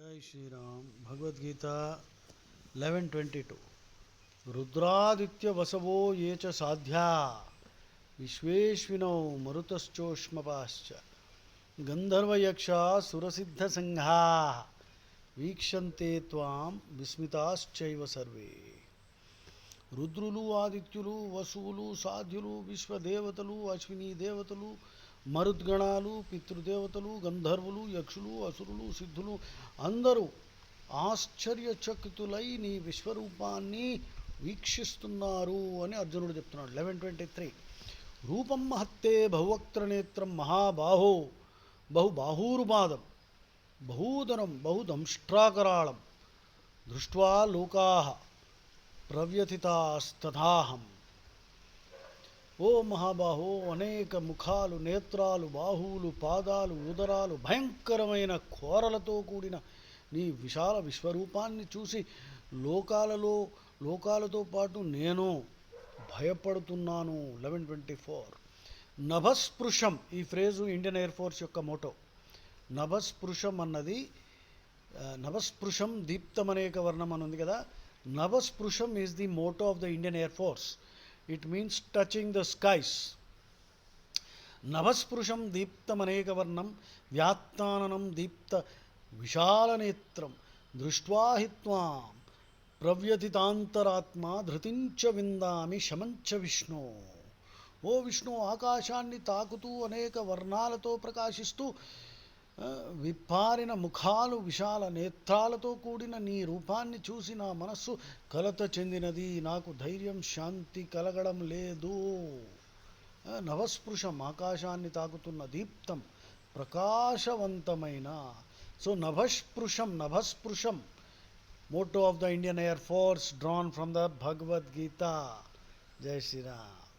जय श्री राम। भगवद्गीता 11:22 रुद्रादित्य वसवो ये च साध्या विश्वेश्विनो मरुतश्चोष्मपाश्च गंधर्वयक्षा सुरसिद्धसंघा वीक्षन्ते त्वां विस्मिताश्चैव सर्वे। రుద్రులు ఆదిత్యులు వసువులు సాధ్యులు విశ్వదేవతలు అశ్విని దేవతలు మరుద్గణాలు పితృదేవతలు గంధర్వులు యక్షులు అసురులు సిద్ధులు అందరూ ఆశ్చర్యచకితులై నీ విశ్వరూపాన్ని వీక్షిస్తున్నారు అని అర్జునుడు చెప్తున్నాడు. 11:23 రూపం మహత్తే బహువక్త్రనేత్రం మహాబాహో బహుబాహూరుపాదం బహూదరం బహుదంష్ట్రాకరాళం దృష్ట్వా లోకాః ప్రవ్యథితాస్తథాహం. ఓ మహాబాహో, అనేక ముఖాలు, నేత్రాలు, బాహువులు, పాదాలు, ఉదరాలు, భయంకరమైన కోరలతో కూడిన నీ విశాల విశ్వరూపాన్ని చూసి లోకాలతో పాటు నేను భయపడుతున్నాను. 11:24 నభస్పృశం. ఈ ఫ్రేజు ఇండియన్ ఎయిర్ ఫోర్స్ యొక్క మోటో. నభస్పృశం అన్నది నభస్పృశం దీప్తమనేక వర్ణం అని ఉంది కదా. Navasprusham is the motto of the Indian Air Force. It means touching the skies. Navasprusham deeptam anekavarnam vyattananam deepta vishalanetram drishtva hitvam pravyatitantaratma dhritincha vindami shamancha Vishnu. ఓ విష్ణు, ఆకాశాన్ని తాకుతూ అనేక వర్ణాలతో ప్రకాశిస్తూ విప్పారిన ముఖాలు, విశాల నేత్రాలతో కూడిన నీ రూపాన్ని చూసి నా మనస్సు కలత చెందినది. నాకు ధైర్యం, శాంతి కలగడం లేదు. నవస్పృశం, ఆకాశాన్ని తాకుతున్న దీప్తం, ప్రకాశవంతమైన. సో నభస్పృశం motto of the Indian Air Force drawn from the Bhagavad Gita. Jai Shri Ram.